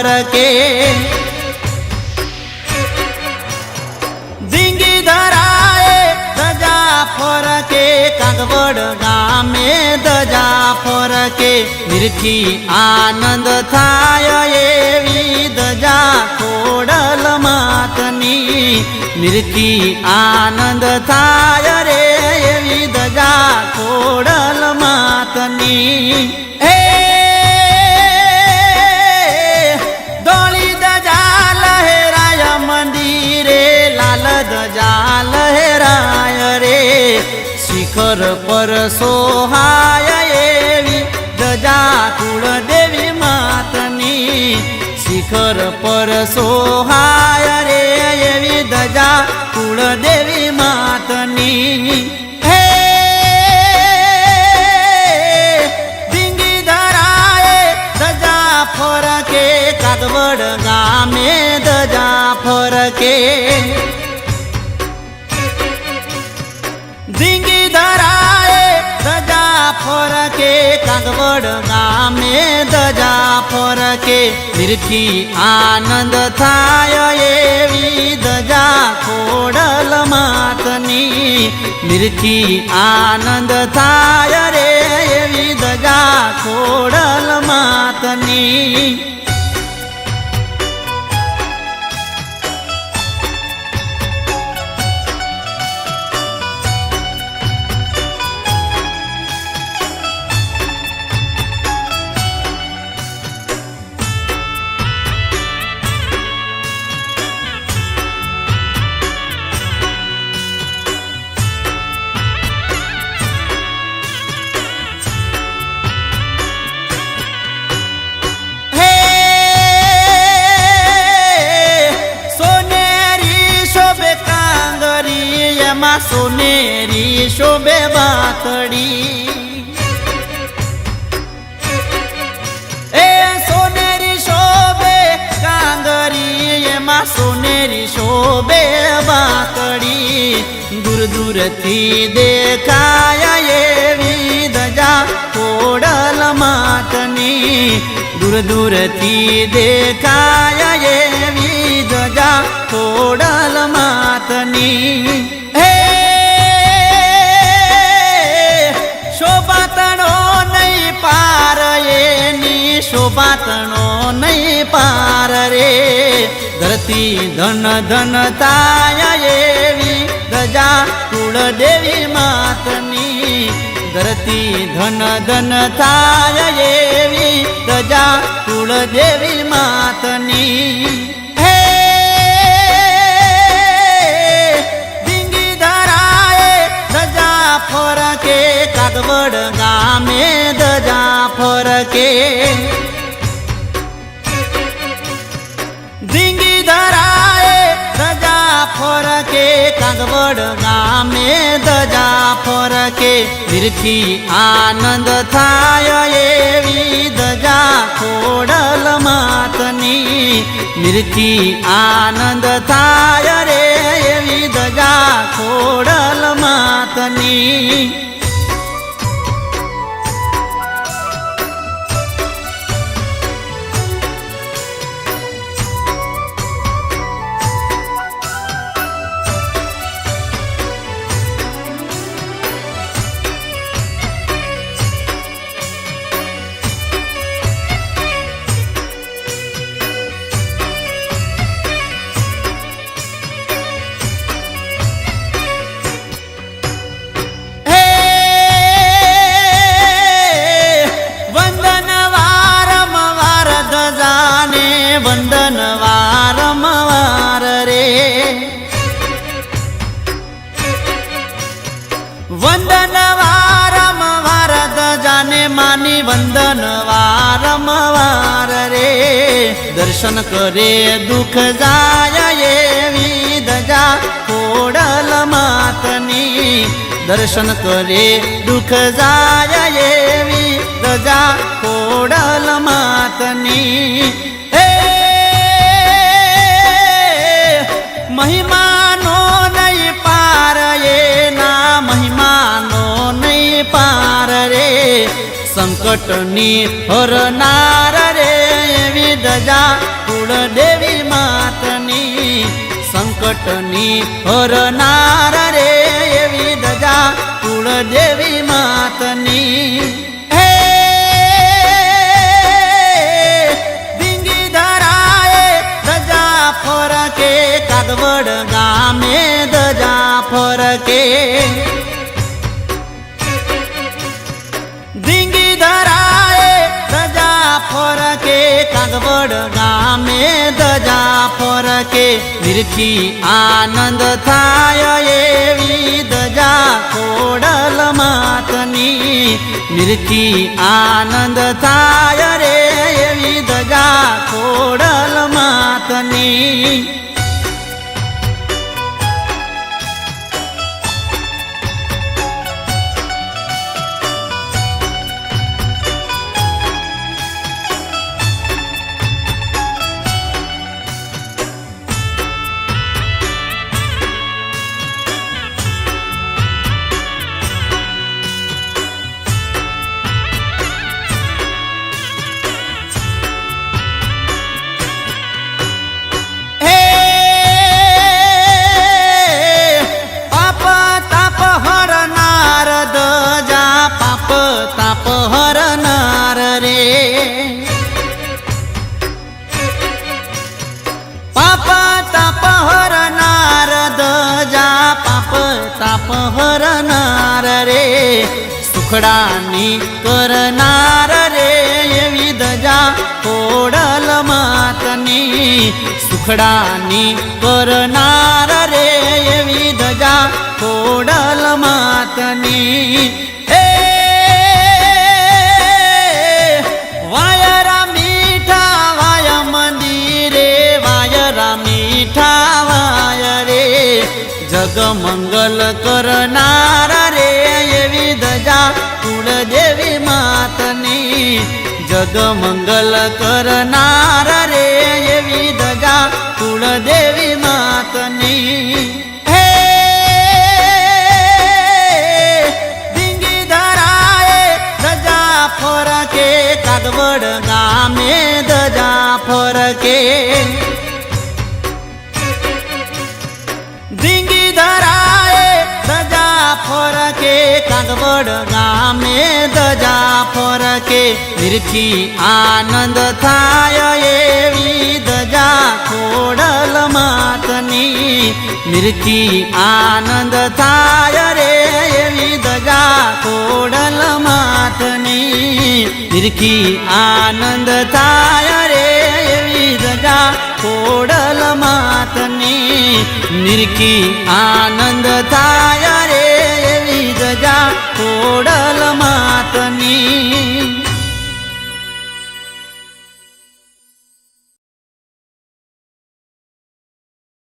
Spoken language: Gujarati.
ફરકે ધીંગી ધરાએ ધજા ફરકે કાગવડ ગામે ધજા ફરકે નિરખી આનંદ થાય એવી ધજા ખોડલ માતની નિરખી આનંદ થાય રે એવી ધજા ખોડલ માતની હે ધોળી ધજા લહેરાય મંદિરે લાલ ધજા લહેરાય રે શિખર પર સોહાય એવી ધજા કુળદેવી માતની શિખર પર સોહાય રે એવી ધજા કુળદેવી માતની હે ધીંગી ધરાએ ધજા ફરકે કાગવડ ગામે ધજા ફરકે ધીંગી ધરાએ ધજા ફરકે કાગવડ ગામે ધજા ફરકે નિરખી આનંદ થાય એવી ધજા ખોડલ માતની નિરખી આનંદ થાય રે એવી ધજા ખોડલ માતની સોનેરી શોભે બાતડી એ સોનેરી શોભે કાંગરી એમાં સોનેરી શોભે બાતડી દૂર દૂરથી દેખાય એવી ધજા ખોડલ માતની દૂર દૂરથી દેખાય એવી ધજા ખોડલ માતની શોભાતણો નહીં પાર રે ધરતી ધન ધન થાય એવી ધજા કુળદેવી માતની ધરતી ધન ધન થાય એવી ધજા કુળદેવી માતની હે ધીંગી ધરાએ ધજા ફરકે કાગવડ ગામે ધજા ફરકે ધીંગી ધરાએ ધજા ફરકે કાગવડ ગામે ધજા ફરકે નિરખી આનંદ થાય એવી ધજા ખોડલ માતની નિરખી આનંદ થાય રે એવી ધજા ખોડલ માતની વંદન વારંવાર રે વંદન વારંવાર ધજાને માની વંદન વારંવાર રે દર્શન કરે દુઃખ જાય એવી ધજા ખોડલ માતની દર્શન કરે દુઃખ જાય એવી ધજા ખોડલ માતની મહિમાનો નહીં પાર એના મહિમાનો નહીં પાર રે સંકટની હરનાર રે એવી એવી ધજા કુળદેવી માતની સંકટની હરનાર રે એવી ધજા કુળદેવી માતની હે ધીંગી ધરાએ ધજા ફરકે કાગવડ ગામે ધજા ફરકે ધીંગી ધરાએ ધજા ફરકે કાગવડ ગામે ધજા ફરકે નિરખી આનંદ થાય એવી ધજા ખોડલ માતની નિરખી આનંદ થાય રે એવી ધજા ખોડલ માતની તાપ હરનાર રે પાપ તાપ હરનાર ધજા પાપ તાપ હરનાર રે સુખડાની કરનાર રે એવી ધજા ખોડલ માતની સુખડાની કરનાર રે એવી ધજા ખોડલ માતની જગમંગલ કરનાર રે એવી ધજા કુળદેવી માતની જગમંગલ કરનાર રે એવી ધજા કુળદેવી માતની હે ધીંગી ધરાએ ધજા ફરકે કાગવડ ગામે ધજા ફરકે ધીંગી ધરાએ ધજા ફરકે કાગવડ ગામે ધજા ફરકે નિરખી આનંદ થાય એવી ધજા ખોડલ માતની નિરખી આનંદ થાય રે એવી ધજા ખોડલ માતની નિરખી આનંદ થાય રે એવી ધજા ખોડલ માતની નિરખી આનંદ થાય રે એવી ધજા ખોડલ માતની